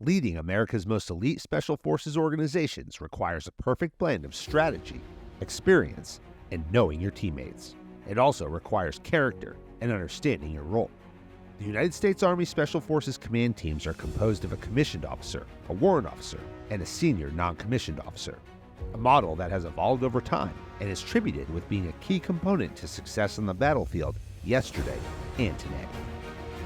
Leading America's most elite special forces organizations requires a perfect blend of strategy, experience, and knowing your teammates. It also requires character and understanding your role. The United States Army Special Forces command teams are composed of a commissioned officer, a warrant officer, and a senior non-commissioned officer, a model that has evolved over time and is tributed with being a key component to success on the battlefield yesterday and today.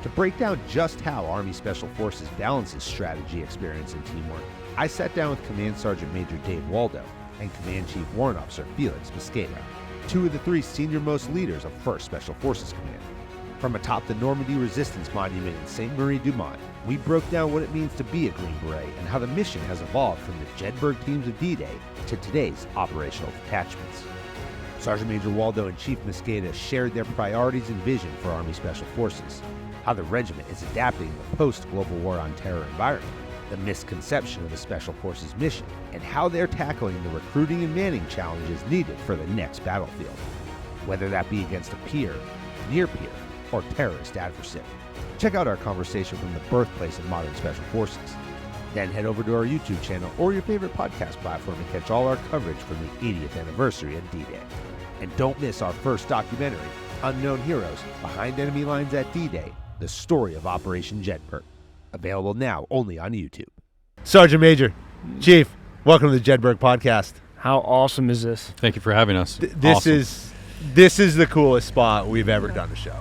To break down just how Army Special Forces balances strategy, experience, and teamwork, I sat down with Command Sergeant Major Dave Waldo and Command Chief Warrant Officer Felix Mosqueda, two of the three senior-most leaders of 1st Special Forces Command. From atop the Normandy Resistance Monument in Saint Marie Dumont, we broke down what it means to be a Green Beret and how the mission has evolved from the Jedburgh Teams of D-Day to today's Operational Detachments. Sergeant Major Waldo and Chief Mosqueda shared their priorities and vision for Army Special Forces, how the regiment is adapting in the post-Global War on Terror environment, the misconception of the Special Forces mission, and how they're tackling the recruiting and manning challenges needed for the next battlefield, whether that be against a peer, near peer, or terrorist adversary. Check out our conversation from the birthplace of modern Special Forces. Then head over to our YouTube channel or your favorite podcast platform to catch all our coverage from the 80th anniversary of D-Day. And don't miss our first documentary, Unknown Heroes, Behind Enemy Lines at D-Day, the story of Operation Jedburgh. Available now only on YouTube. Sergeant Major, Chief, welcome to the Jedburgh podcast. How awesome is this? Thank you for having us. This is the coolest spot we've ever done a show.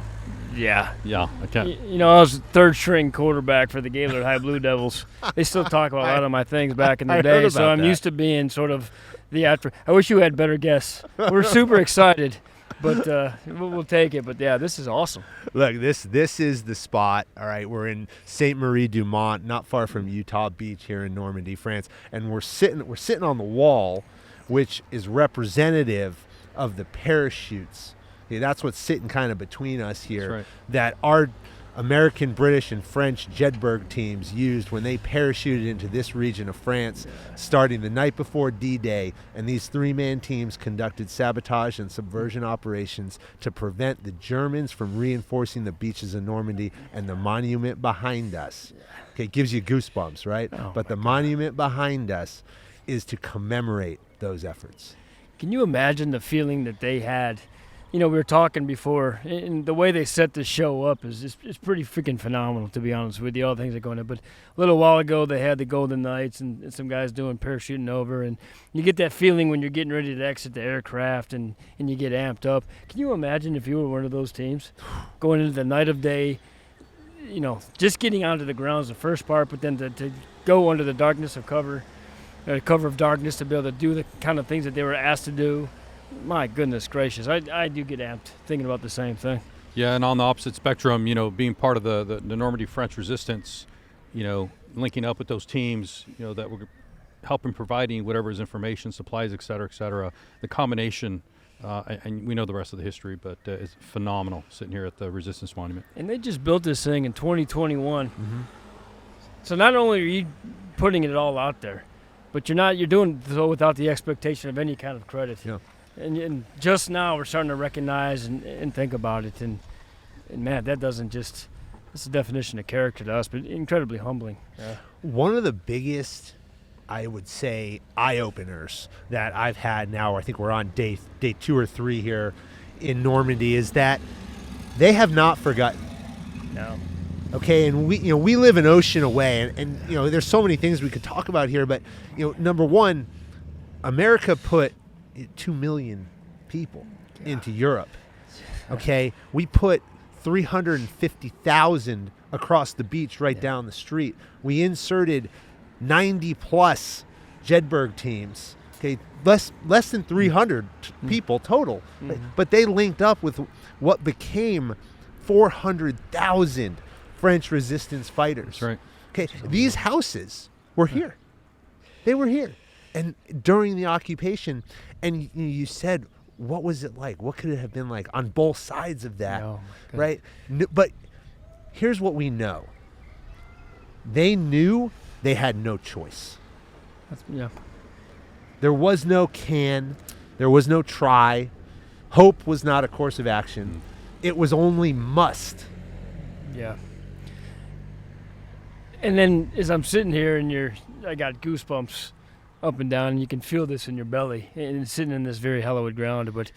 Yeah. Yeah. Okay. You know, I was third string quarterback for the Gaylord High Blue Devils. They still talk about a lot of my things back in the day, so I'm used to being sort of the after. I wish you had better guests. We're super excited, but we'll take it. But yeah, this is awesome. Look, this is the spot. All right, we're in Saint Marie Dumont, not far from Utah Beach here in Normandy, France, and we're sitting on the wall, which is representative of the parachutes. Okay, that's what's sitting kind of between us here. Right. That our American, British, and French Jedburgh teams used when they parachuted into this region of France, starting the night before D-Day, and these three-man teams conducted sabotage and subversion operations to prevent the Germans from reinforcing the beaches of Normandy and the monument behind us. Okay, it gives you goosebumps, right? But the monument behind us is to commemorate those efforts. Can you imagine the feeling that they had? You know, we were talking before, and the way they set this show up is pretty freaking phenomenal, to be honest with you, all the things that go into it. But a little while ago, they had the Golden Knights and some guys doing parachuting over, and you get that feeling when you're getting ready to exit the aircraft and you get amped up. Can you imagine if you were one of those teams going into the night of day, you know, just getting onto the ground is the first part, but then to go under the darkness of cover of darkness to be able to do the kind of things that they were asked to do? My goodness gracious, I do get amped thinking about the same thing. Yeah, and on the opposite spectrum, you know, being part of the Normandy French resistance, you know, linking up with those teams, you know, that were helping providing whatever is information, supplies, et cetera, the combination, and we know the rest of the history, but it's phenomenal sitting here at the Resistance Monument. And they just built this thing in 2021. Mm-hmm. So not only are you putting it all out there, but you're doing so without the expectation of any kind of credit. Yeah. And just now we're starting to recognize and think about it. And man, that doesn't just, it's a definition of character to us, but incredibly humbling. Yeah. One of the biggest, I would say, eye-openers that I've had now, I think we're on day 2 or 3 here in Normandy, is that they have not forgotten. No. Okay, and we live an ocean away, and you know, there's so many things we could talk about here, but you know, number one, America put 2 million people into Europe. Okay, we put 350,000 across the beach right down the street. We inserted 90 plus Jedburgh teams. Okay, less than 300 people total, but they linked up with what became 400,000 French resistance fighters. That's right. Okay, these houses were here. They were here. And during the occupation, and you said, what was it like? What could it have been like on both sides of that, right? But here's what we know. They knew they had no choice. There was no can. There was no try. Hope was not a course of action. It was only must. Yeah. And then as I'm sitting here and I got goosebumps up and down, and you can feel this in your belly, and it's sitting in this very hallowed ground. But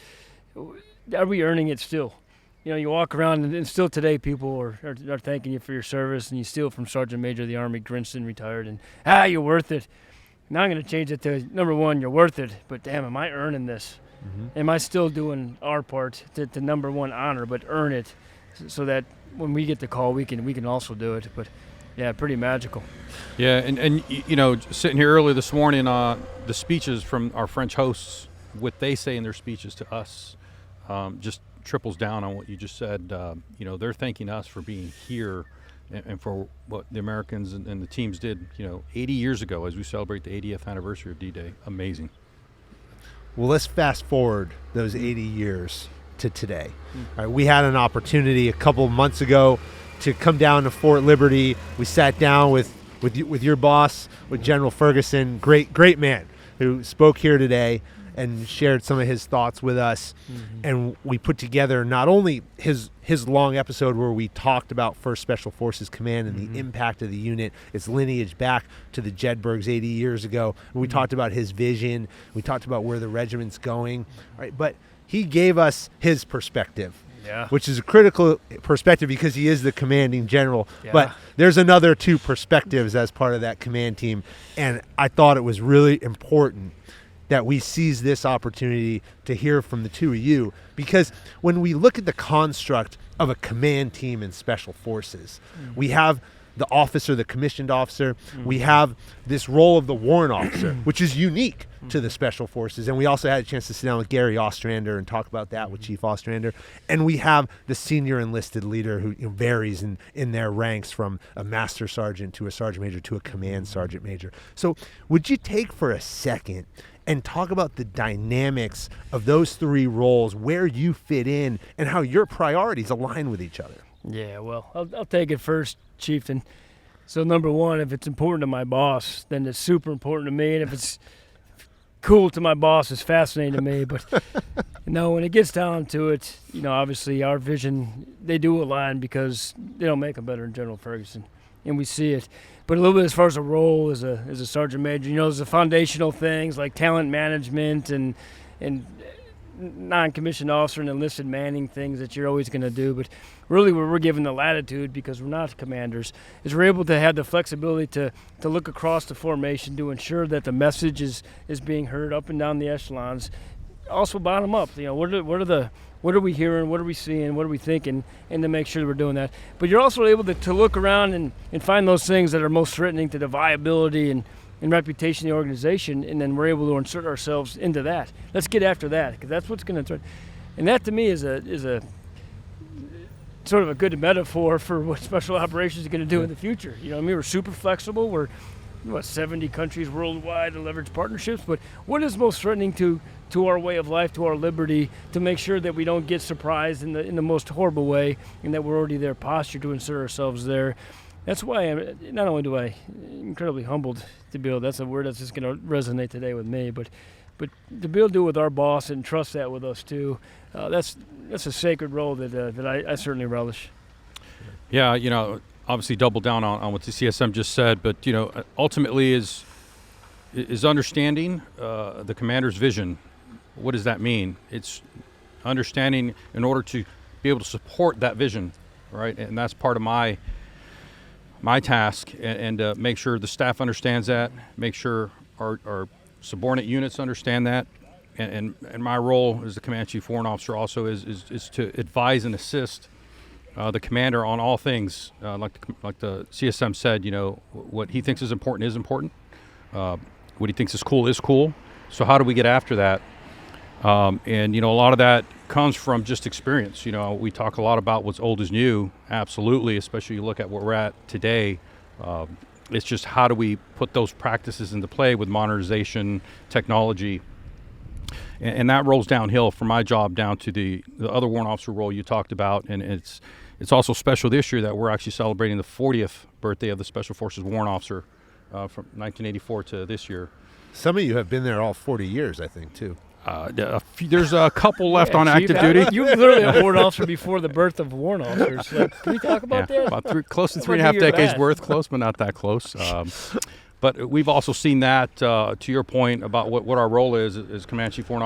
are we earning it still? You know, you walk around, and still today people are thanking you for your service, and you steal from Sergeant Major of the Army, Grinston, retired, and, you're worth it. Now I'm going to change it to, number one, you're worth it, but damn, am I earning this? Mm-hmm. Am I still doing our part to number one, honor, but earn it, so that when we get the call, we can also do it. But yeah, pretty magical. Yeah, and you know, sitting here early this morning, the speeches from our French hosts, what they say in their speeches to us, just triples down on what you just said. You know, they're thanking us for being here and for what the Americans and the teams did, you know, 80 years ago as we celebrate the 80th anniversary of D-Day. Amazing. Well, let's fast forward those 80 years to today. All right, we had an opportunity a couple of months ago to come down to Fort Liberty. We sat down with your boss, with General Ferguson, great man, who spoke here today and shared some of his thoughts with us. Mm-hmm. And we put together not only his long episode where we talked about 1st Special Forces Command and the impact of the unit, its lineage back to the Jedburghs 80 years ago. We talked about his vision. We talked about where the regiment's going. Right? But he gave us his perspective, which is a critical perspective because he is the commanding general. Yeah. But there's another 2 perspectives as part of that command team. And I thought it was really important that we seize this opportunity to hear from the 2 of you, because when we look at the construct of a command team in Special Forces, we have the officer, the commissioned officer, we have this role of the warrant officer, which is unique to the Special Forces, and we also had a chance to sit down with Gary Ostrander and talk about that with Chief Ostrander, and we have the senior enlisted leader who varies in their ranks from a master sergeant to a sergeant major to a command sergeant major. So would you take for a second and talk about the dynamics of those 3 roles, where you fit in, and how your priorities align with each other? Yeah, well, I'll take it first, Chieftain. So number one, if it's important to my boss, then it's super important to me. And if it's cool to my boss, it's fascinating to me. But, when it gets down to it, obviously our vision, they do align because they don't make them better than General Ferguson. And we see it. But a little bit as far as a role as a sergeant major, there's the foundational things like talent management and non-commissioned officer and enlisted manning things that you're always going to do. But really where we're given the latitude, because we're not commanders, is we're able to have the flexibility to look across the formation to ensure that the message is being heard up and down the echelons. Also bottom up, what are we hearing, what are we seeing, what are we thinking, and to make sure that we're doing that. But you're also able to look around and find those things that are most threatening to the viability and reputation of the organization, and then we're able to insert ourselves into that. Let's get after that, because that's what's going to threaten. And that to me is a sort of a good metaphor for what special operations are going to do in the future. We're super flexible. We're 70 countries worldwide to leverage partnerships, but what is most threatening to our way of life, to our liberty, to make sure that we don't get surprised in the most horrible way, and that we're already there posture to insert ourselves there. That's why not only do I incredibly humbled to be able, that's a word that's just going to resonate today with me, but to be able to do it with our boss and trust that with us too, that's a sacred role that I certainly relish. Yeah, obviously double down on what the CSM just said, but ultimately is understanding the commander's vision. What does that mean? It's understanding in order to be able to support that vision, right? And that's part of my task, and make sure the staff understands that, make sure our subordinate units understand that, and my role as the command chief warrant officer also is to advise and assist the commander on all things, like the CSM said. What he thinks is important. What he thinks is cool. So how do we get after that? And a lot of that comes from just experience. We talk a lot about what's old is new, absolutely, especially you look at where we're at today. It's just how do we put those practices into play with modernization, technology, and that rolls downhill from my job down to the other warrant officer role you talked about. And it's also special this year that we're actually celebrating the 40th birthday of the Special Forces warrant officer from 1984 to this year. Some of you have been there all 40 years, I think, too. There's a couple left on Chief, active duty. You were literally a warrant officer before the birth of warrant officers. Like, can we talk about that? About close to What 3.5 year decades that? worth. Close, but not that close. But we've also seen that, to your point about what our role is as Command Chief Warrant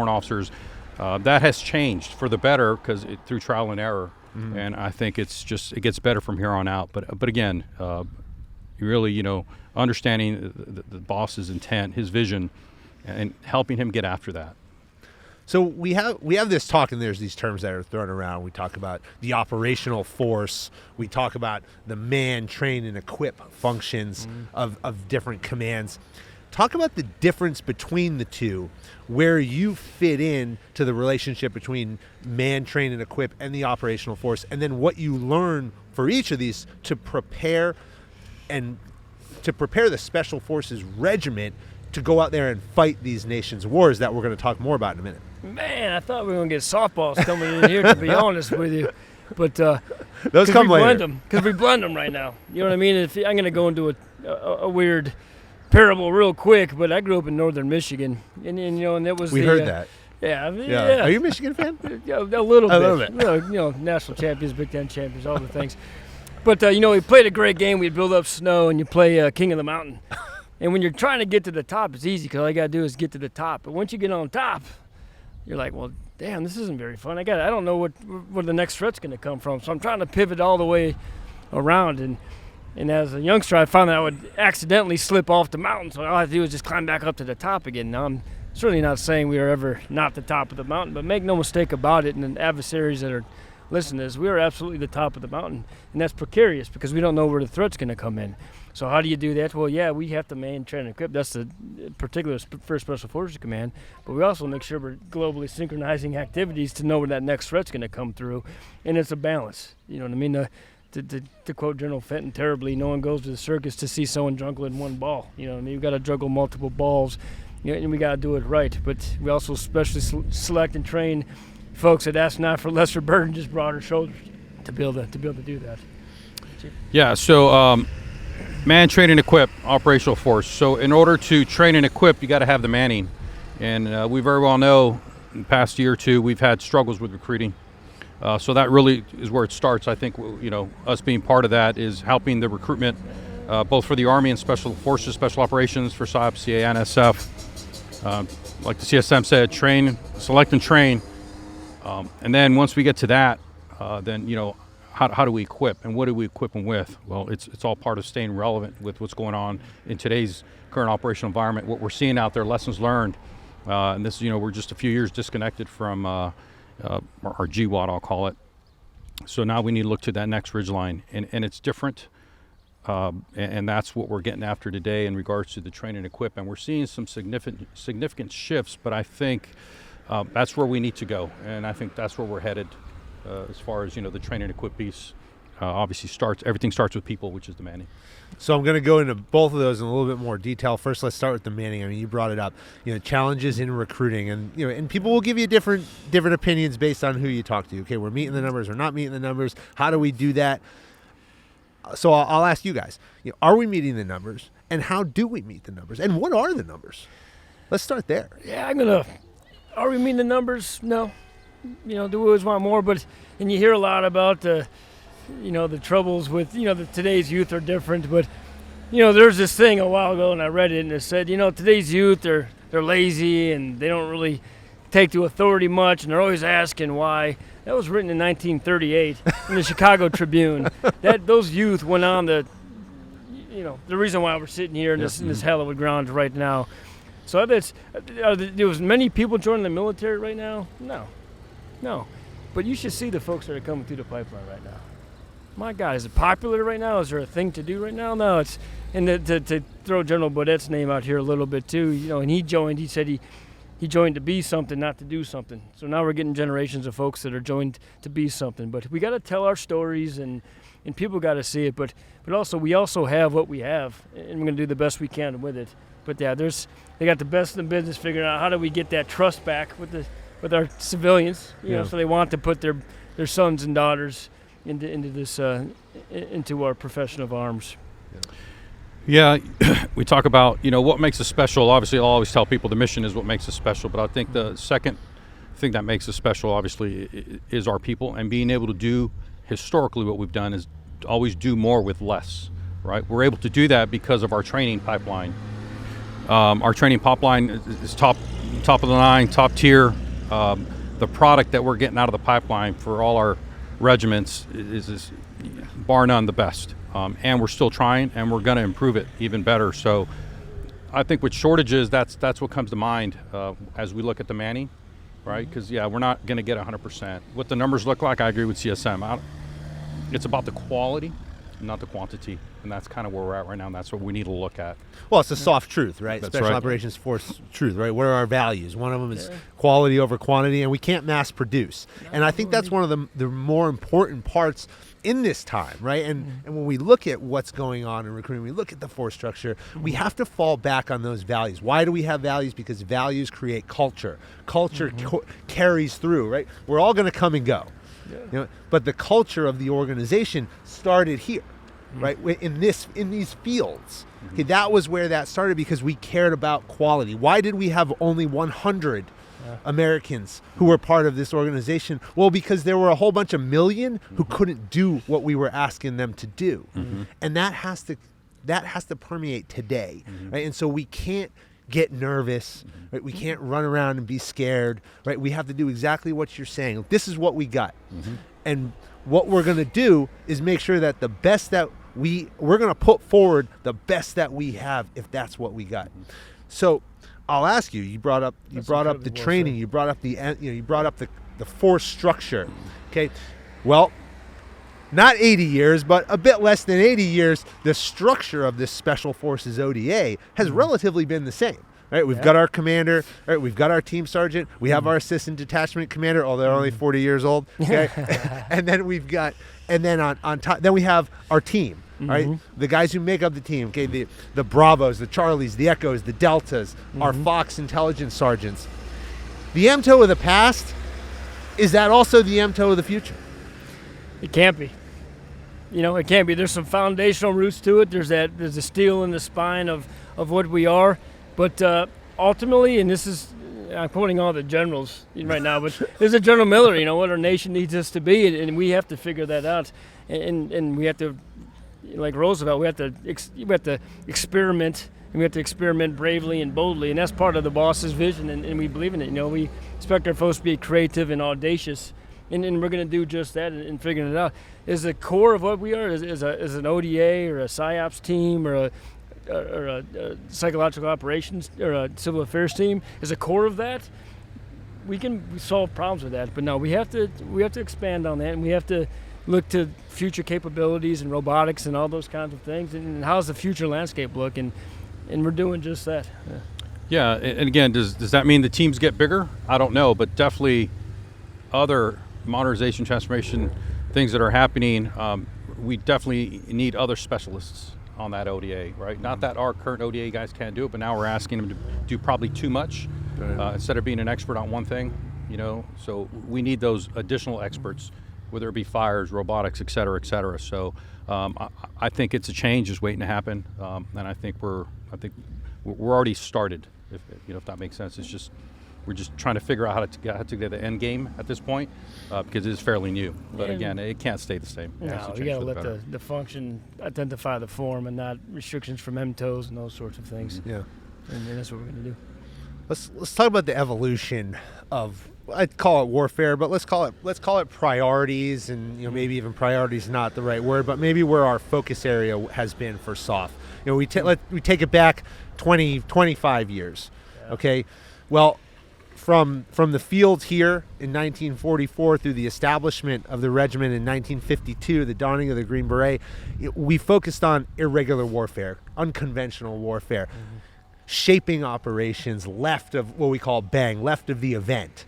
Officers. That has changed for the better through trial and error. Mm-hmm. And I think it gets better from here on out. But again, really, understanding the boss's intent, his vision, and helping him get after that. So we have this talk, and there's these terms that are thrown around. We talk about the operational force. We talk about the man, train, and equip functions of different commands. Talk about the difference between the two, where you fit in to the relationship between man, train, and equip and the operational force, and then what you learn for each of these to prepare the Special Forces Regiment to go out there and fight these nations' wars that we're going to talk more about in a minute. Man, I thought we were going to get softballs coming in here, to be honest with you. But those come later. Because we blend them right now. You know what I mean? I'm going to go into a weird parable real quick, but I grew up in northern Michigan. And that was we heard that. Yeah. Are you a Michigan fan? Yeah, a little bit. National champions, Big Ten champions, all the things. But, we played a great game. We'd build up snow, and you play King of the Mountain. And when you're trying to get to the top, it's easy because all you got to do is get to the top. But once you get on top, you're like, well, damn, this isn't very fun. I don't know where the next threat's going to come from. So I'm trying to pivot all the way around. And as a youngster, I found that I would accidentally slip off the mountain. So all I had to do was just climb back up to the top again. Now, I'm certainly not saying we are ever not the top of the mountain, but make no mistake about it, and the adversaries that are listening to this, we are absolutely the top of the mountain. And that's precarious because we don't know where the threat's going to come in. So how do you do that? Well, yeah, we have to man, train, and equip. That's the particular First Special Forces Command. But we also make sure we're globally synchronizing activities to know where that next threat's going to come through. And it's a balance. You know what I mean? To quote General Fenton terribly, no one goes to the circus to see someone juggling one ball. You know what I mean? You've got to juggle multiple balls, and we got to do it right. But we also specially select and train folks that ask not for lesser burden, just broader shoulders to be able to do that. Yeah, so man, train, and equip, operational force. So in order to train and equip, you got to have the manning. And we very well know in the past year or two, we've had struggles with recruiting. So that really is where it starts. I think, us being part of that is helping the recruitment, both for the Army and Special Forces, Special Operations, for SOP, CA, and SF. Like the CSM said, train, select and train. And then once we get to that, then, how do we equip, and what do we equip them with? Well, it's all part of staying relevant with what's going on in today's current operational environment, what we're seeing out there, lessons learned. And this, we're just a few years disconnected from our GWOT, I'll call it. So now we need to look to that next ridgeline, and it's different. And that's what we're getting after today in regards to the train and equip. And we're seeing some significant shifts, but I think that's where we need to go, and I think that's where we're headed. As far as the train and equip piece, obviously everything starts with people, which is the manning. So I'm going to go into both of those in a little bit more detail. First, let's start with the manning. I mean, you brought it up. Challenges in recruiting, and people will give you different opinions based on who you talk to. Okay, we're meeting the numbers, we're not meeting the numbers. How do we do that? So I'll ask you guys. Are we meeting the numbers, and how do we meet the numbers, and what are the numbers? Let's start there. Yeah, Are we meeting the numbers? No. Do we always want more? And you hear a lot about the troubles with, today's youth are different. But, there's this thing a while ago, and I read it, and it said, today's youth, they're lazy, and they don't really take to authority much, and they're always asking why. That was written in 1938 in the Chicago Tribune. Those youth went on the reason why we're sitting here in this hallowed ground right now. So there was many people joining the military right now? No. But you should see the folks that are coming through the pipeline right now. My God, is it popular right now? Is there a thing to do right now? No, it's, and to throw General Baudet's name out here a little bit too, and he said he joined to be something, not to do something. So now we're getting generations of folks that are joined to be something. But we got to tell our stories, and people got to see it. But also, we also have what we have, and we're going to do the best we can with it. But yeah, they got the best in the business figuring out how do we get that trust back with our civilians, so they want to put their sons and daughters into our profession of arms. Yeah, we talk about, what makes us special. Obviously, I'll always tell people the mission is what makes us special, but I think the second thing that makes us special, obviously, is our people, and being able to do historically what we've done is always do more with less, right? We're able to do that because of our training pipeline. Our training pipeline is top of the line, top tier. The product that we're getting out of the pipeline for all our regiments is bar none the best. And we're still trying, and we're going to improve it even better. So I think with shortages, that's what comes to mind as we look at the manning, right? Because, we're not going to get 100%. What the numbers look like, I agree with CSM. It's about the quality, not the quantity. And that's kind of where we're at right now, and that's what we need to look at. Well, it's a soft truth, right? That's Special right. Operations Force truth, right? What are our values? One of them is quality over quantity, and we can't mass produce. And I think that's one of the more important parts in this time, right? And when we look at what's going on in recruiting, we look at the force structure, we have to fall back on those values. Why do we have values? Because values create culture. Culture carries through, right? We're all going to come and go. But the culture of the organization started here. Right, in these fields. Okay, that was where that started, because we cared about quality. Why did we have only 100 Americans who were part of this organization? Well, because there were a whole bunch of million who couldn't do what we were asking them to do, and that has to permeate today, right? And so we can't get nervous, right? We can't run around and be scared, right? We have to do exactly what you're saying. This is what we got, and what we're going to do is make sure that the best that we're going to put forward the best that we have, if that's what we got. So I'll ask you, you brought up the training, you brought up the force structure. Okay. Well, not 80 years, but a bit less than 80 years, the structure of this Special Forces ODA has relatively been the same. Right, we've got our commander, right, we've got our team sergeant, we have our assistant detachment commander, although they're only 40 years old, okay? And then on top, then we have our team, right? The guys who make up the team, okay, the Bravos, the Charlies, the Echoes, the Deltas, our Fox intelligence sergeants. The MTO of the past, is that also the MTO of the future? It can't be. It can't be. There's some foundational roots to it. There's a steel in the spine of what we are. But ultimately, and this is, I'm quoting all the generals right now, but there's a General Miller, what our nation needs us to be, and we have to figure that out. And we have to, like Roosevelt, we have to experiment, and we have to experiment bravely and boldly, and that's part of the boss's vision, and we believe in it. We expect our folks to be creative and audacious, and we're going to do just that and figuring it out. Is the core of what we are, is an ODA or a PSYOPs team or a psychological operations or a civil affairs team, is a core of that. We can solve problems with that, but no, we have to expand on that, and we have to look to future capabilities and robotics and all those kinds of things, and how's the future landscape look, and we're doing just that. Yeah, and again, does that mean the teams get bigger? I don't know, but definitely other modernization, transformation things that are happening, we definitely need other specialists on that ODA, right? Not that our current ODA guys can't do it, but now we're asking them to do probably too much instead of being an expert on one thing, so we need those additional experts, whether it be fires, robotics, et cetera, et cetera. So I think it's a change just waiting to happen, and I think we're already started, if that makes sense. It's just we're just trying to figure out how to get the end game at this point, because it is fairly new. But again, it can't stay the same. No, you got to let the function identify the form, and not restrictions from MTOs and those sorts of things. Yeah, and that's what we're going to do. Let's talk about the evolution of, I'd call it warfare, but let's call it priorities, and maybe even priorities is not the right word, but maybe where our focus area has been for SOF. We take it back 25 years. Yeah. Okay, well, from the field here in 1944 through the establishment of the regiment in 1952, the dawning of the Green Beret, we focused on irregular warfare, unconventional warfare, shaping operations left of what we call BANG, left of the event.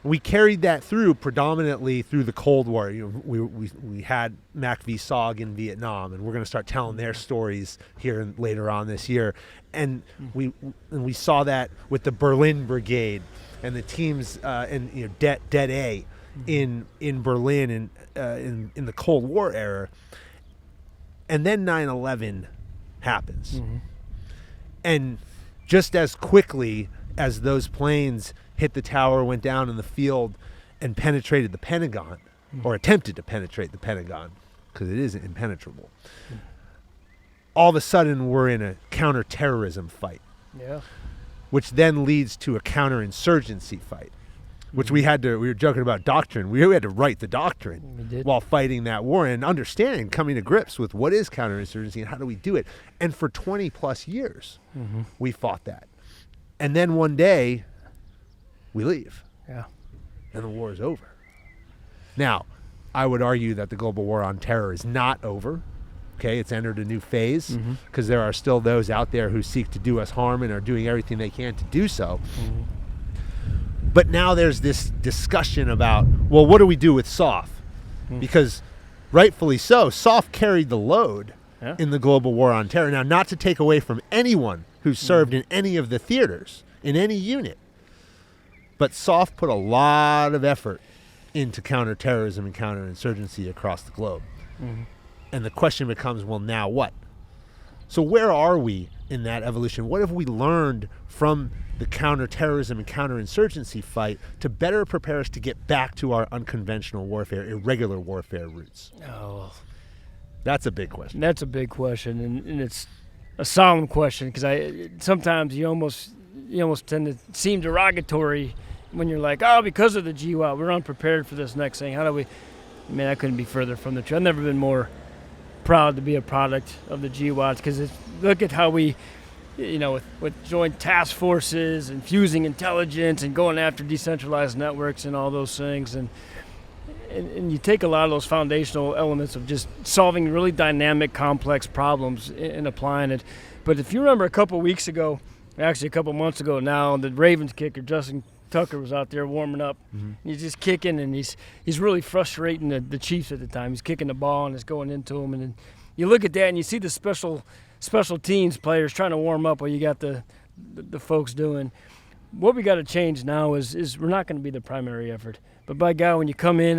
We carried that through predominantly through the Cold War. We had Mac v. SOG in Vietnam, and we're going to start telling their stories here later on this year. And we saw that with the Berlin Brigade and the teams in dday in Berlin and in the Cold War era. And then 9/11 happens. Mm-hmm. And just as quickly as those planes hit the tower, went down in the field, and penetrated the Pentagon, or attempted to penetrate the Pentagon, because it isn't impenetrable, all of a sudden we're in a counterterrorism fight, Yeah. which then leads to a counterinsurgency fight, which we were joking about doctrine. We had to write the doctrine We did. while fighting that war and understanding, coming to grips with what is counterinsurgency and how do we do it. And for 20 plus years, we fought that. And then one day, we leave. Yeah. And the war is over. Now, I would argue that the global war on terror is not over. Okay, it's entered a new phase because there are still those out there who seek to do us harm and are doing everything they can to do so. But now there's this discussion about, well, what do we do with SOF? Because rightfully so, SOF carried the load in the global war on terror. Now, not to take away from anyone who served in any of the theaters, in any unit, but SOF put a lot of effort into counterterrorism and counterinsurgency across the globe. And the question becomes, well, now what? So where are we in that evolution? What have we learned from the counterterrorism and counterinsurgency fight to better prepare us to get back to our unconventional warfare, irregular warfare roots? Oh, That's a big question. that's a big question, and it's a solemn question because sometimes you almost tend to seem derogatory when you're like, oh, because of the GWOT, we're unprepared for this next thing. How do we? I mean, I couldn't be further from the truth. I've never been more proud to be a product of the GWOT because look at how we, with joint task forces and fusing intelligence and going after decentralized networks and all those things, and you take a lot of those foundational elements of just solving really dynamic, complex problems and applying it. But if you remember a couple weeks ago, actually a couple months ago now, the Ravens kicker, Justin Tucker, was out there warming up. He's just kicking, and he's really frustrating the Chiefs at the time. He's kicking the ball, and it's going into him. And then you look at that, and you see the special teams players trying to warm up while you got the folks doing. What we got to change now is we're not going to be the primary effort. But by God, when you come in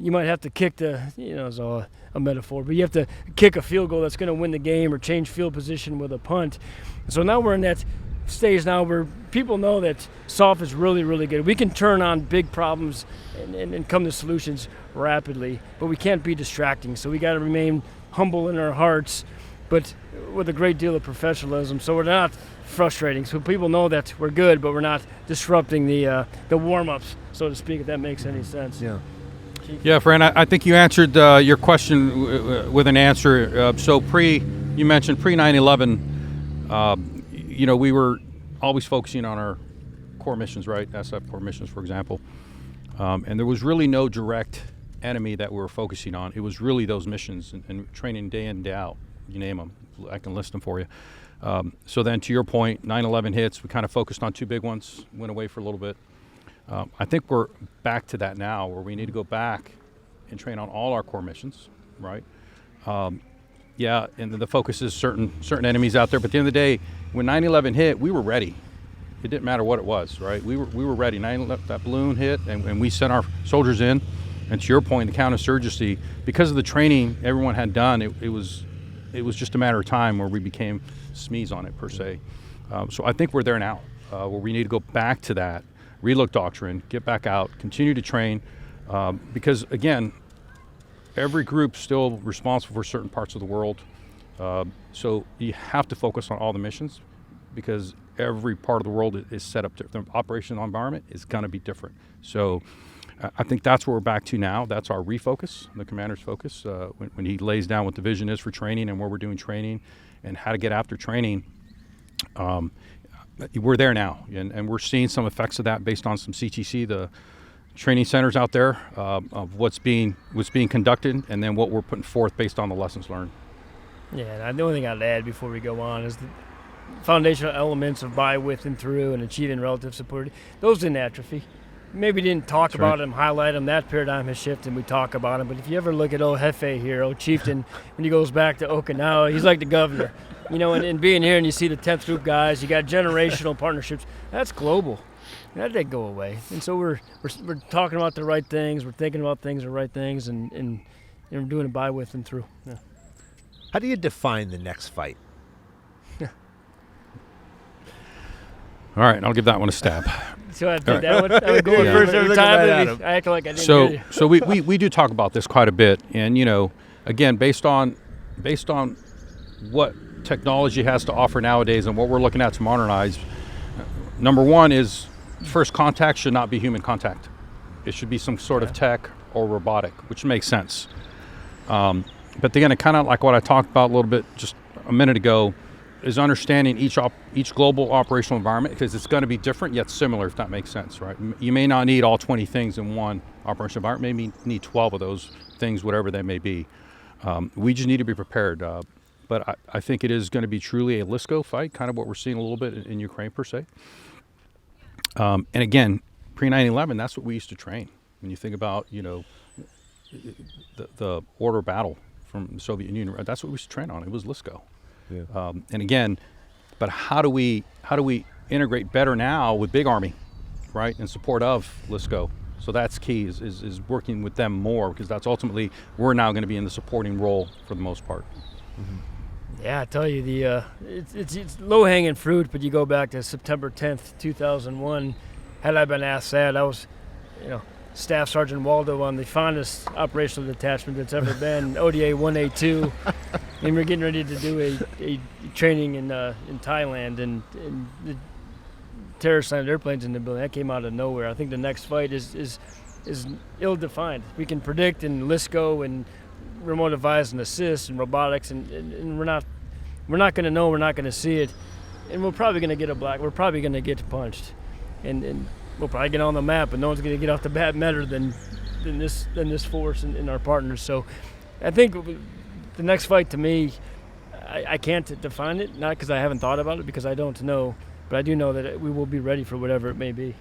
you might have to kick as a metaphor, but you have to kick a field goal that's going to win the game or change field position with a punt. So now we're in that stage now where people know that SOF is really, really good. We can turn on big problems and come to solutions rapidly, but we can't be distracting. So we got to remain humble in our hearts, but with a great deal of professionalism. So we're not frustrating. So people know that we're good, but we're not disrupting the warm-ups, so to speak, if that makes any sense. Yeah. Yeah, Fran, I think you answered your question with an answer. You mentioned pre 9/11. We were always focusing on our core missions, right? SF core missions, for example. And there was really no direct enemy that we were focusing on. It was really those missions and training day in, day out. You name them. I can list them for you. So then to your point, 9/11 hits. We kind of focused on two big ones, went away for a little bit. I think we're back to that now where we need to go back and train on all our core missions, right? And the focus is certain enemies out there. But at the end of the day, when 9/11 hit, we were ready. It didn't matter what it was, right? We were ready. That balloon hit, and we sent our soldiers in. And to your point, the counterinsurgency, because of the training everyone had done, it was just a matter of time where we became SMEs on it, per se. So I think we're there now, where we need to go back to that, relook doctrine, get back out, continue to train, because, again, every group's still responsible for certain parts of the world. So you have to focus on all the missions because every part of the world is set up different. The operational environment is going to be different. So I think that's where we're back to now. That's our refocus, the commander's focus, when he lays down what the vision is for training and where we're doing training and how to get after training. We're there now, and we're seeing some effects of that based on some CTC, the training centers out there, of what's being conducted, and then what we're putting forth based on the lessons learned. Yeah, and the only thing I'd add before we go on is the foundational elements of by, with, and through and achieving relative support. Those didn't atrophy. Maybe didn't talk about them, highlight them. That paradigm has shifted, and we talk about them. But if you ever look at old Jefe here, old Chieftain, when he goes back to Okinawa, he's like the governor. And being here and you see the 10th Group guys, you got generational partnerships. That's global. That didn't go away. And so we're talking about the right things. We're thinking about things, the right things, and we're doing it by, with, and through. Yeah. How do you define the next fight? All right, I'll give that one a stab. So I think that would go Yeah. first They're every looking time. right and at him. I act like I didn't hear you. So we do talk about this quite a bit, and again, based on what technology has to offer nowadays and what we're looking at to modernize, number one is first contact should not be human contact. It should be some sort of tech or robotic, which makes sense. But again, kind of like what I talked about a little bit just a minute ago, is understanding each global operational environment, because it's going to be different yet similar, if that makes sense, right? You may not need all 20 things in one operational environment, maybe need 12 of those things, whatever they may be. We just need to be prepared. But I think it is going to be truly a LSCO fight, kind of what we're seeing a little bit in Ukraine per se. And again, pre-9/11, that's what we used to train. When you think about, the order of battle from the Soviet Union, that's what we used to train on. It was LSCO. Yeah. And again, but how do we integrate better now with Big Army, right, in support of LSCO? So that's key, is working with them more, because that's ultimately we're now going to be in the supporting role for the most part. Mm-hmm. Yeah, I tell you, it's low-hanging fruit, but you go back to September 10th, 2001. Had I been asked that, I was, Staff Sergeant Waldo on the finest operational detachment that's ever been, ODA 1A2, and we're getting ready to do a training in Thailand, and the terrorist landed airplanes in the building. That came out of nowhere. I think the next fight is ill-defined. We can predict in LSCO and remote advise and assist and robotics, and we're not going to know, we're not going to see it, and we're probably going to get we're probably going to get punched, and we'll probably get on the map, but no one's going to get off the bat better than this force and our partners. So I think the next fight, to me, I can't define it, not because I haven't thought about it, because I don't know, but I do know that we will be ready for whatever it may be.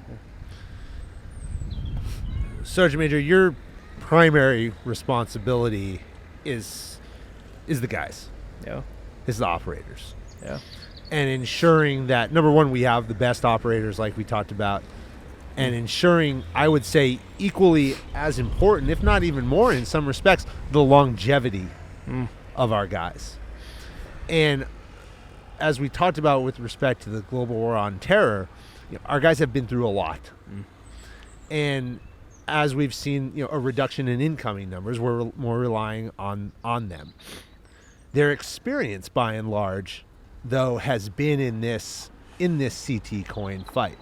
Sergeant Major, your primary responsibility is the guys. Yeah. Is the operators. Yeah. And ensuring that, number one, we have the best operators like we talked about, and ensuring, I would say, equally as important, if not even more in some respects, the longevity of our guys. And as we talked about with respect to the global war on terror, our guys have been through a lot. And as we've seen, a reduction in incoming numbers, we're more relying on them. Their experience, by and large, though, has been in this CT coin fight.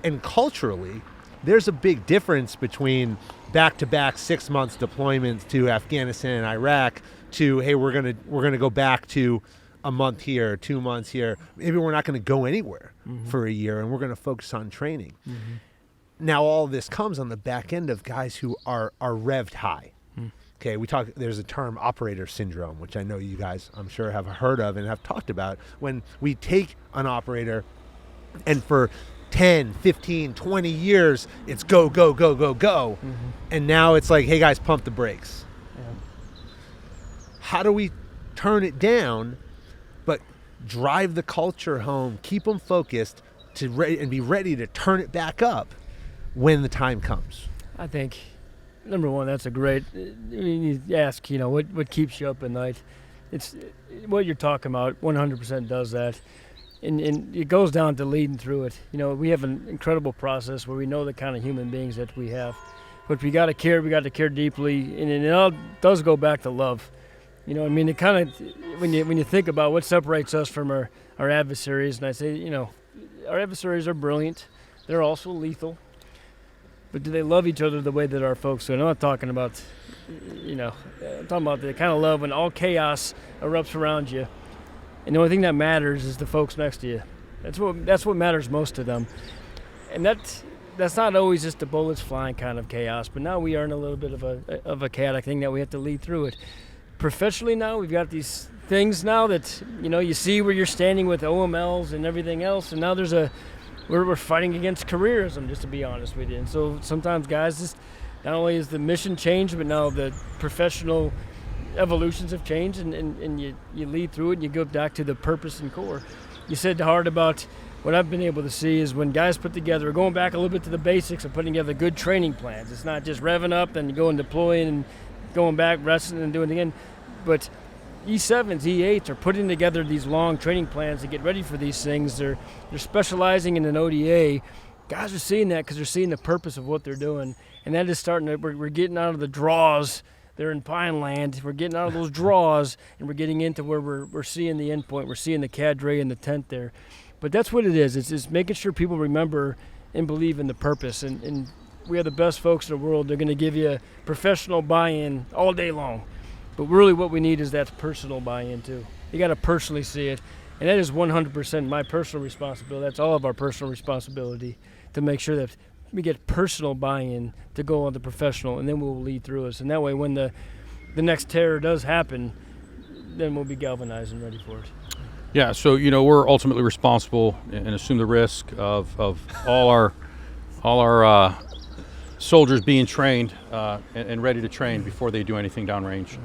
And culturally, there's a big difference between back-to-back 6 months deployments to Afghanistan and Iraq to, hey, we're gonna go back to a month here, 2 months here. Maybe we're not going to go anywhere for a year, and we're going to focus on training. Now, all this comes on the back end of guys who are revved high. Okay, there's a term, operator syndrome, which I know you guys, I'm sure, have heard of and have talked about. When we take an operator and for 10, 15, 20 years, it's go, go, go, go, go. And now it's like, hey, guys, pump the brakes. How do we turn it down, but drive the culture home, keep them focused and be ready to turn it back up when the time comes? I think, number one, that's a great, you ask, what keeps you up at night. It's what you're talking about, 100% does that. And it goes down to leading through it. We have an incredible process where we know the kind of human beings that we have. But we got to care deeply, and it all does go back to love. It kind of, when you think about what separates us from our adversaries, and I say, our adversaries are brilliant. They're also lethal. But do they love each other the way that our folks do? And I'm not talking about, I'm talking about the kind of love when all chaos erupts around you, and the only thing that matters is the folks next to you. That's what matters most to them. And that's not always just the bullets flying kind of chaos, but now we are in a little bit of a chaotic thing that we have to lead through it. Professionally now, we've got these things now that, you see where you're standing with OMLs and everything else, and now we're fighting against careerism, just to be honest with you. And so sometimes guys, just not only is the mission changed, but now the professional evolutions have changed, and you lead through it, and you go back to the purpose and core. You said hard about what I've been able to see is when guys put together, going back a little bit to the basics of putting together good training plans. It's not just revving up and going deploying and going back, resting and doing it again, but E7s, E8s are putting together these long training plans to get ready for these things. They're specializing in an ODA. Guys are seeing that because they're seeing the purpose of what they're doing, and that is starting to. We're getting out of the draws. They're in Pine Land. We're getting out of those draws, and we're getting into where we're seeing the end point. We're seeing the cadre and the tent there. But that's what it is. It's just making sure people remember and believe in the purpose. And we have the best folks in the world. They're going to give you professional buy-in all day long. But really what we need is that personal buy-in too. You got to personally see it. And that is 100% my personal responsibility. That's all of our personal responsibility to make sure that we get personal buy-in to go on the professional, and then we'll lead through us. And that way when the next terror does happen, then we'll be galvanized and ready for it. Yeah, so we're ultimately responsible and assume the risk of all our soldiers being trained and ready to train before they do anything downrange. Mm-hmm.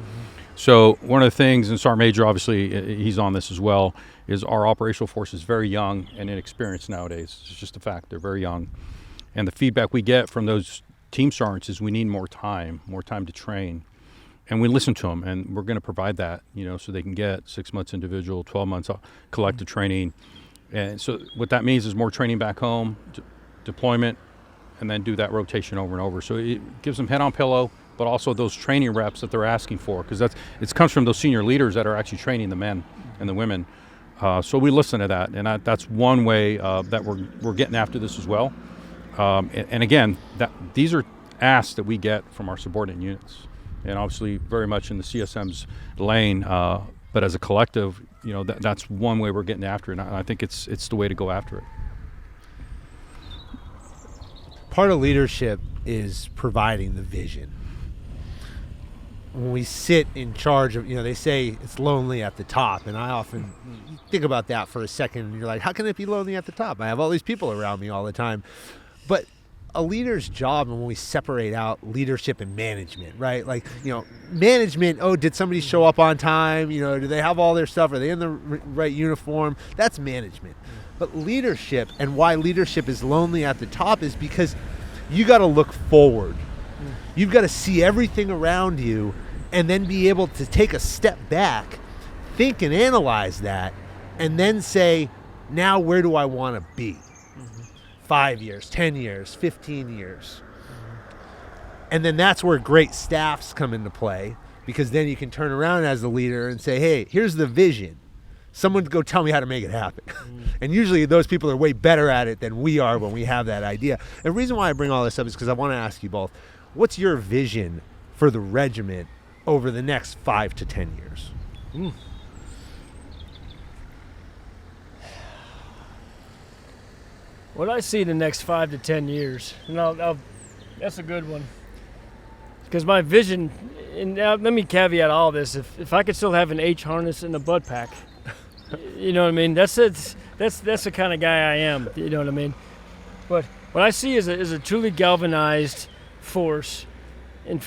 So one of the things, and Sergeant Major obviously he's on this as well, is our operational force is very young and inexperienced nowadays. It's just a fact, they're very young. And the feedback we get from those team sergeants is we need more time to train. And we listen to them, and we're going to provide that, so they can get 6 months individual, 12 months collective training. And so what that means is more training back home, deployment, and then do that rotation over and over. So it gives them head on pillow, but also those training reps that they're asking for, because it comes from those senior leaders that are actually training the men and the women. So we listen to that, and that's one way that we're getting after this as well. And again, these are asks that we get from our subordinate units. And obviously very much in the CSM's lane, but as a collective, that's one way we're getting after it, and I think it's the way to go after it. Part of leadership is providing the vision. When we sit in charge of, they say it's lonely at the top, and I often think about that for a second, and you're like, how can it be lonely at the top? I have all these people around me all the time. But a leader's job, and when we separate out leadership and management, right? Like, management, did somebody show up on time? Do they have all their stuff? Are they in the right uniform? That's management. But leadership, and why leadership is lonely at the top, is because you got to look forward. You've got to see everything around you and then be able to take a step back, think and analyze that, and then say, now where do I want to be? 5 years, 10 years, 15 years. And then that's where great staffs come into play, because then you can turn around as a leader and say, hey, here's the vision. Someone go tell me how to make it happen. And usually those people are way better at it than we are when we have that idea. And the reason why I bring all this up is because I want to ask you both, what's your vision for the regiment over the next 5 to 10 years? What I see in the next 5 to 10 years, and that's a good one. Because my vision, and now let me caveat all this, if I could still have an H harness and a butt pack, you know what I mean? That's the kind of guy I am, you know what I mean? But what I see is a truly galvanized force, and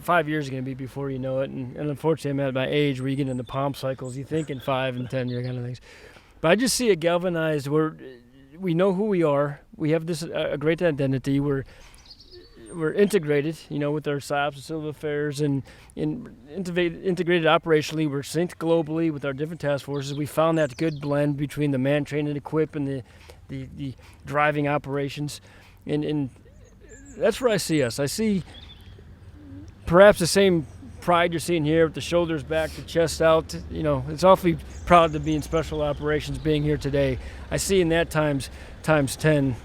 5 years is going to be before you know it, and unfortunately I'm at my age where you get into palm cycles, you think in 5 and 10 year kind of things. But I just see it galvanized where we know who we are. We have this a great identity. We're integrated, with our SOPs and civil affairs, and integrated operationally. We're synced globally with our different task forces. We found that good blend between the man, train, and equip, and the driving operations, and that's where I see us. I see perhaps the same pride you're seeing here with the shoulders back, the chest out. It's awfully proud to be in special operations, being here today. I see in that times 10.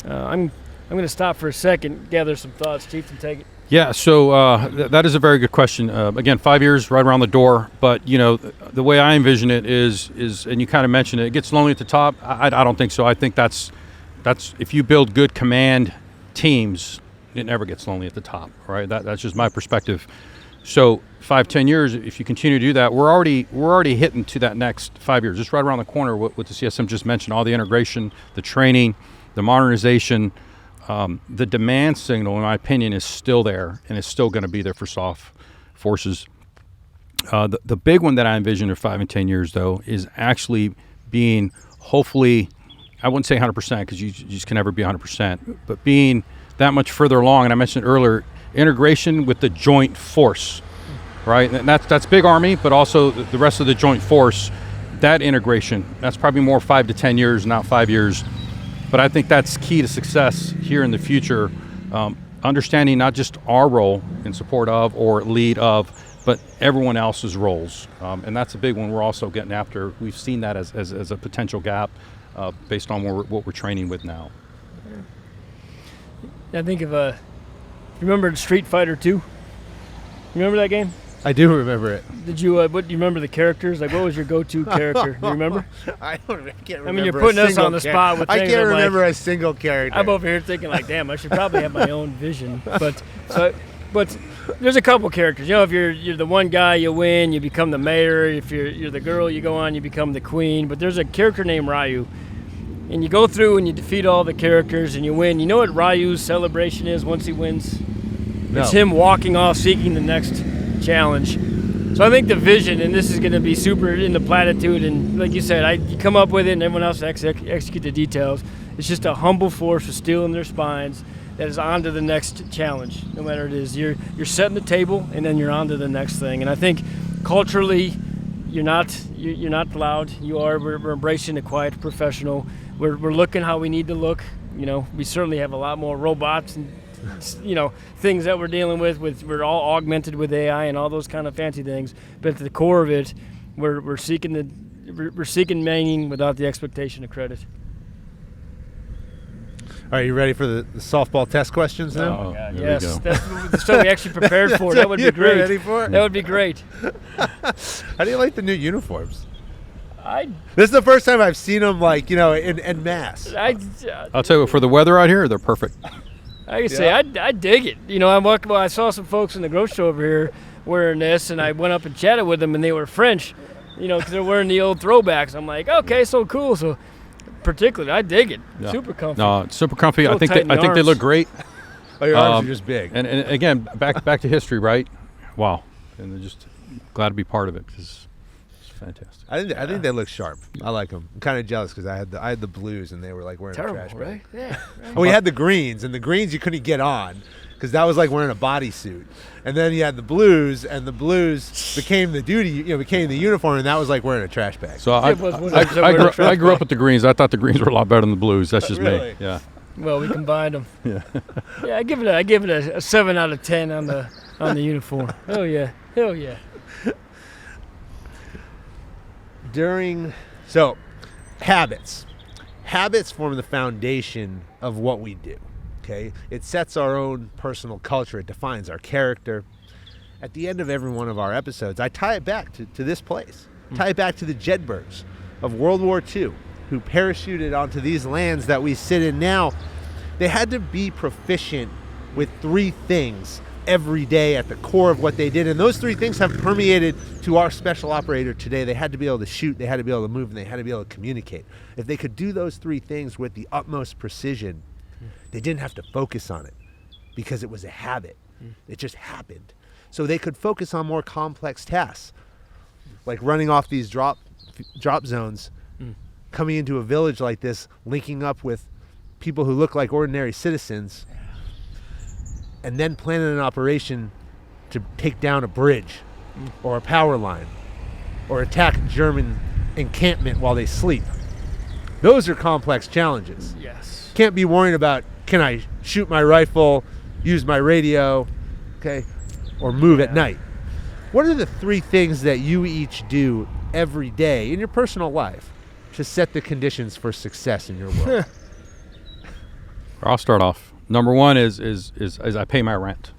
I'm going to stop for a second, gather some thoughts. Chief, and take it. Yeah, so that is a very good question. Again, 5 years, right around the door. But the way I envision it is, and you kind of mentioned it, it gets lonely at the top. I don't think so. I think that's if you build good command teams, it never gets lonely at the top. Right? That's just my perspective. So 5-10 years, if you continue to do that, we're already hitting to that next 5 years, just right around the corner. What the CSM just mentioned, all the integration, the training, the modernization, the demand signal, in my opinion, is still there, and is still going to be there for soft forces. The big one that I envision in 5 and 10 years, though, is actually being, hopefully, I wouldn't say 100% because you just can never be 100%, but being that much further along. And I mentioned earlier, integration with the joint force. right? And that's big Army, but also the rest of the Joint Force, that integration, that's probably more 5 to 10 years, not 5 years. But I think that's key to success here in the future, understanding not just our role in support of or lead of, but everyone else's roles. And that's a big one we're also getting after. We've seen that as a potential gap based on what we're training with now. I think of remember Street Fighter 2? You remember that game? I do remember it. Did you? What do you remember the characters? Like, what was your go-to character? Do you remember? I can't remember. I mean, you're putting us on the spot with I things. can't I'm remember like, a single character. I'm over here thinking, like, damn, I should probably have my own vision. But there's a couple characters. You know, if you're the one guy, you win, you become the mayor. If you're the girl, you go on, you become the queen. But there's a character named Ryu. And you go through and you defeat all the characters and you win. You know what Ryu's celebration is once he wins? No. It's him walking off seeking the next challenge. So I think the vision, and this is going to be super in the platitude, and like you said, you come up with it and everyone else execute the details. It's just a humble force with steel in their spines that is on to the next challenge, no matter it is. You're setting the table and then you're on to the next thing. And I think culturally, you're not loud. We're embracing the quiet professional. We're looking how we need to look. You know, we certainly have a lot more robots and things that we're dealing with. We're all augmented with AI and all those kind of fancy things. But at the core of it, we're seeking meaning without the expectation of credit. All right, you ready for the softball test questions now? Oh, God, Here yes. we go. That's the stuff we actually prepared for. That would be great. Ready for it? That would be great. How do you like the new uniforms? I This is the first time I've seen them, like, en masse. I'll tell you what, for the weather out here, they're perfect. I can say I dig it. You know, I saw some folks in the grocery store over here wearing this, and I went up and chatted with them, and they were French, because they're wearing the old throwbacks. I'm like, okay, so cool. So, particularly, I dig it. Yeah. Super comfy. No, it's super comfy. I Little think they arms. look great. Oh, your arms are just big. And again, back to history, right? Wow. And they're just glad to be part of it because it's fantastic. I think they look sharp. I like them. I'm kind of jealous because I had the blues and they were like wearing a trash Terrible, bag. right? Yeah. Right. Oh, we had the greens, and the greens you couldn't get on because that was like wearing a bodysuit. And then you had the blues, and the blues became the became the uniform, and that was like wearing a trash bag. So I grew up with the greens. I thought the greens were a lot better than the blues. That's just Really? me. Yeah. Well, we combined them. Yeah. Yeah, I give it a 7 out of 10 on the uniform. Oh yeah, hell yeah. Habits form the foundation of what we do. Okay, it sets our own personal culture. It defines our character. At the end of every one of our episodes, I tie it back to this place. Tie it back to the Jedburghs of World War II, who parachuted onto these lands that we sit in now. They had to be proficient with 3 things every day at the core of what they did, and those 3 things have permeated to our special operator today. They had to be able to shoot, they had to be able to move, and they had to be able to communicate. If they could do those 3 things with the utmost precision, they didn't have to focus on it because it was a habit. It just happened. So they could focus on more complex tasks, like running off these drop zones, coming into a village like this, linking up with people who look like ordinary citizens, and then planning an operation to take down a bridge or a power line or attack a German encampment while they sleep. Those are complex challenges. Yes. Can't be worrying about, can I shoot my rifle, use my radio, okay, or move at night. What are the 3 things that you each do every day in your personal life to set the conditions for success in your world? I'll start off. Number 1 is I pay my rent.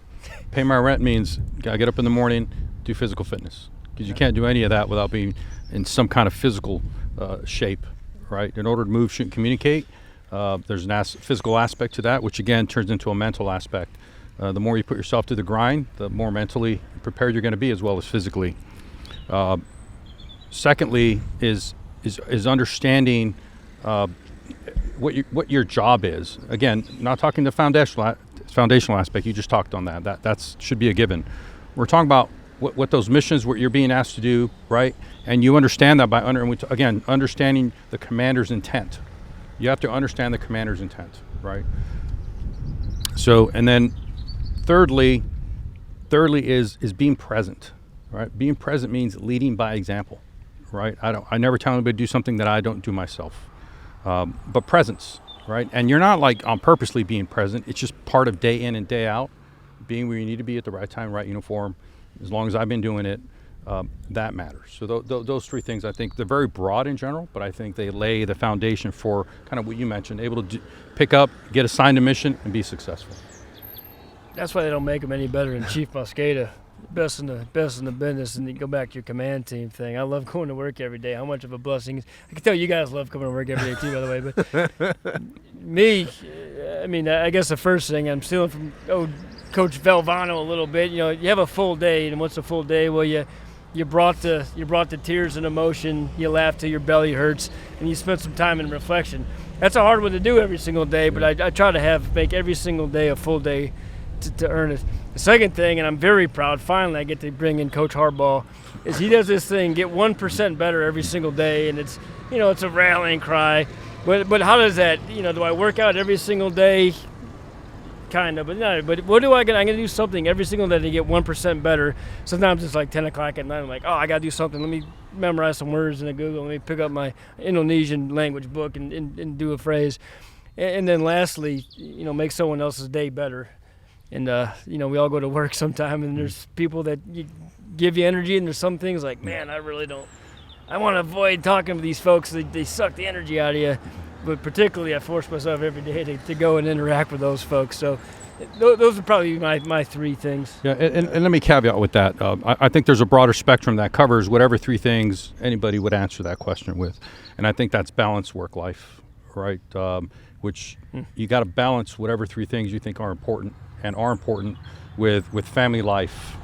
Pay my rent means I get up in the morning, do physical fitness, because you can't do any of that without being in some kind of physical shape, right? In order to move, shoot, and communicate, there's an physical aspect to that, which again turns into a mental aspect. The more you put yourself to the grind, the more mentally prepared you're going to be, as well as physically. Secondly, is understanding what your job is. Again, not talking the foundational aspect. You just talked on that. That should be a given. We're talking about what those missions, what you're being asked to do, right? And you understand that by understanding the commander's intent. You have to understand the commander's intent, right? So, and then thirdly is being present. right? Being present means leading by example, right? I never tell anybody to do something that I don't do myself. But presence, right? And you're not like on purposely being present. It's just part of day in and day out, being where you need to be at the right time, right uniform. As long as I've been doing it, that matters. So those three things, I think they're very broad in general, but I think they lay the foundation for kind of what you mentioned, able to pick up, get assigned a mission, and be successful. That's why they don't make them any better than Chief Mosqueda. Best in the business, and you go back to your command team thing. I love going to work every day. How much of a blessing. I can tell you guys love coming to work every day too, by the way. But me, I mean, I guess the first thing, I'm stealing from Coach Valvano a little bit. You know, you have a full day, and what's a full day? Well, you brought the tears and emotion. You laughed till your belly hurts, and you spent some time in reflection. That's a hard one to do every single day, but I try to make every single day a full day to earn it. The second thing, and I'm very proud, finally I get to bring in Coach Harbaugh, is he does this thing, get 1% better every single day, and it's, you know, it's a rallying cry. But how does that, you know, do I work out every single day? Kind of, but no. But what do I'm going to do something every single day to get 1% better. Sometimes it's like 10 o'clock at night. I'm like, I got to do something. Let me memorize some words in the Google. Let me pick up my Indonesian language book and do a phrase. And then lastly, you know, make someone else's day better. And, you know, we all go to work sometime, and there's people that give you energy, and there's some things like, man, I really don't. I want to avoid talking to these folks. They suck the energy out of you. But particularly, I force myself every day to go and interact with those folks. So those are probably my three things. Yeah, and let me caveat with that. I think there's a broader spectrum that covers whatever three things anybody would answer that question with. And I think that's balanced work-life, right? Which you got to balance whatever three things you think are important with family life,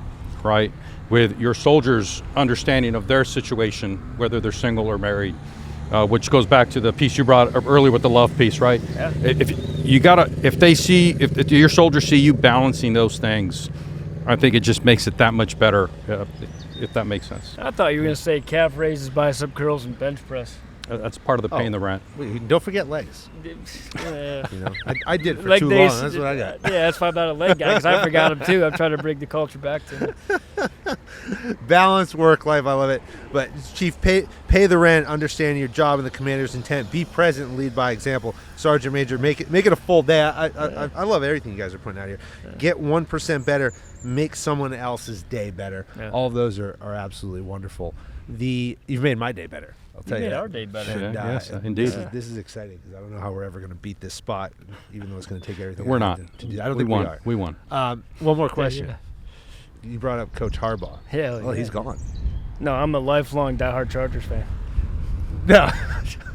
right? With your soldiers' understanding of their situation, whether they're single or married, which goes back to the piece you brought up earlier with the love piece, right? Yeah. If your soldiers see you balancing those things, I think it just makes it that much better, if that makes sense. I thought you were going to say calf raises, bicep curls, and bench press. That's part of the paying the rent. Don't forget legs. You know, I did it for leg too days, long. That's what I got. Yeah, that's why I'm not a leg guy, because I forgot them too. I'm trying to bring the culture back to me. Balanced work life, I love it. But Chief, pay the rent, understand your job and the commander's intent, be present and lead by example. Sergeant Major, make it a full day. I love everything you guys are putting out here. Get 1% better, make someone else's day better. Yeah. All of those are absolutely wonderful. You've made my day better. I'll tell you made that. our day better. And, yes, indeed. This is exciting because I don't know how we're ever going to beat this spot, even though it's going to take everything. We're not. To do. I don't think we are. We won. One more question. Yeah. You brought up Coach Harbaugh. Hell yeah. He's gone. No, I'm a lifelong diehard Chargers fan. No.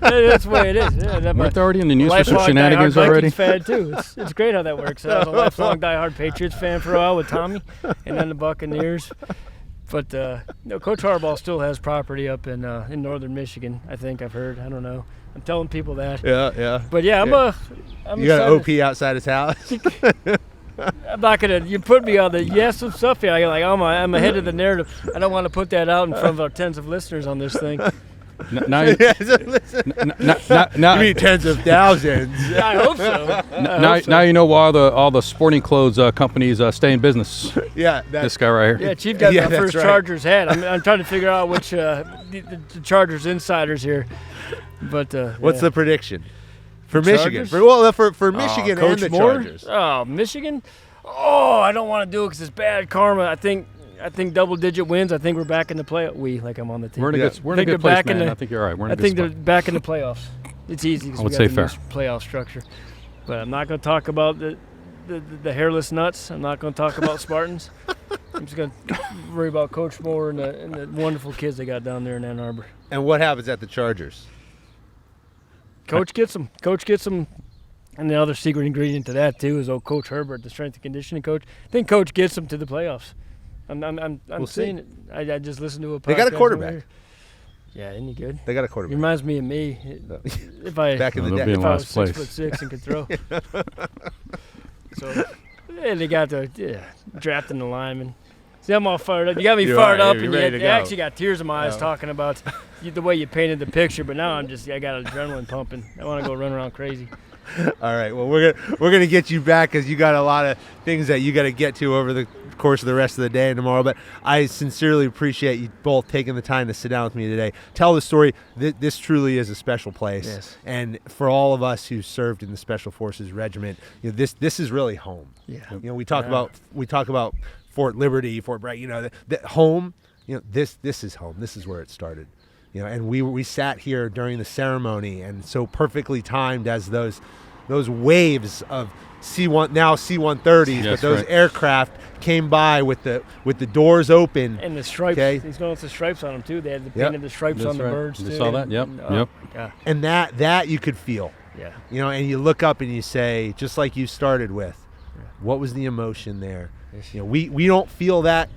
That's the way it is. Yeah, Weren't they already in the news for some shenanigans already? Fan too. It's great how that works. I was a lifelong diehard Patriots fan for a while with Tommy, and then the Buccaneers. But Coach Harbaugh still has property up in northern Michigan. I think I've heard. I don't know. I'm telling people that. Yeah. But yeah, I'm you got an OP outside his house. I'm not gonna. You put me on the some stuff here. I'm ahead of the narrative. I don't want to put that out in front of our tens of listeners on this thing. Now you mean tens of thousands. Yeah, I hope so. Now you know why all the sporting clothes companies stay in business. Yeah, this guy right here. Yeah, Chief got my first Chargers hat. I'm trying to figure out which the Chargers insiders here. But what's the prediction for Michigan? For Michigan and the Chargers. Oh, Michigan. Oh, I don't want to do it because it's bad karma. I think double-digit wins. I think we're back in the play. I'm on the team. We're in a good place, man. I think you're all right. I think they're back in the playoffs. It's easy because we got the playoff structure. But I'm not going to talk about the hairless nuts. I'm not going to talk about Spartans. I'm just going to worry about Coach Moore and the wonderful kids they got down there in Ann Arbor. And what happens at the Chargers? Coach gets them. And the other secret ingredient to that, too, is Coach Herbert, the strength and conditioning coach. I think Coach gets them to the playoffs. I'm seeing it. I just listened to a podcast. They got a quarterback. Yeah, isn't he good? They got a quarterback. He reminds me of me. Back in the day. If I was 6'6" and could throw. So, and they got drafting the lineman. See, I'm all fired up. You got me fired up, and you actually got tears in my eyes talking about the way you painted the picture. But now I got adrenaline pumping. I want to go run around crazy. All right. Well, we're gonna get you back because you got a lot of things that you got to get to over the course of the rest of the day and tomorrow. But I sincerely appreciate you both taking the time to sit down with me today. Tell the story. This truly is a special place. Yes. And for all of us who served in the Special Forces Regiment, this is really home. Yeah. We talk about Fort Liberty, Fort Bragg. The home. This is home. This is where it started. And we sat here during the ceremony, and so perfectly timed as those waves of C-130s, but those aircraft came by with the doors open. And the stripes. Okay. He's going with the stripes on them too. They had painted the stripes That's on the right. birds You too. saw that? Yep. Yep. Yeah. And that you could feel. Yeah. And you look up and you say, just like you started with, what was the emotion there? Yes. We don't feel that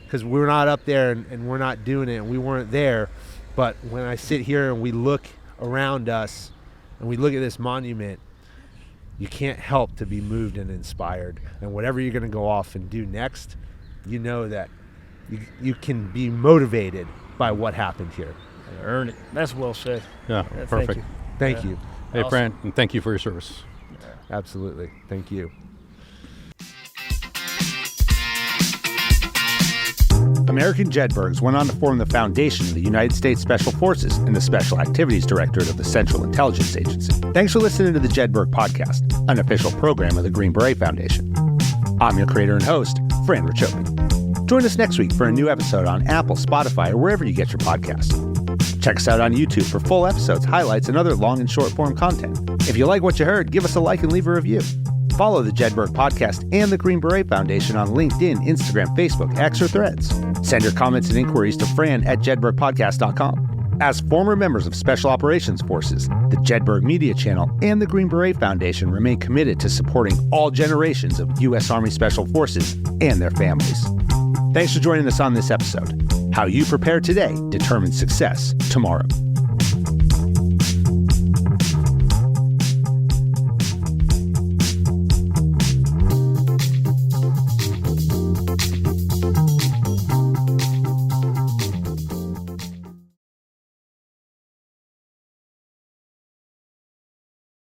because we're not up there and we're not doing it and we weren't there. But when I sit here and we look around us and we look at this monument, you can't help to be moved and inspired. And whatever you're going to go off and do next, you know that you can be motivated by what happened here. Earn it. That's well said. Yeah, perfect. Thank you. Hey, Awesome. Fran, and thank you for your service. Absolutely. Thank you. American Jedburghs went on to form the foundation of the United States Special Forces and the Special Activities Directorate of the Central Intelligence Agency. Thanks for listening to the Jedburgh Podcast, an official program of the Green Beret Foundation. I'm your creator and host, Fran Racioppi. Join us next week for a new episode on Apple, Spotify, or wherever you get your podcasts. Check us out on YouTube for full episodes, highlights, and other long and short form content. If you like what you heard, give us a like and leave a review. Follow the Jedburgh Podcast and the Green Beret Foundation on LinkedIn, Instagram, Facebook, X, or Threads. Send your comments and inquiries to fran@jedburghpodcast.com. As former members of Special Operations Forces, the Jedburgh Media Channel and the Green Beret Foundation remain committed to supporting all generations of U.S. Army Special Forces and their families. Thanks for joining us on this episode. How you prepare today determines success tomorrow.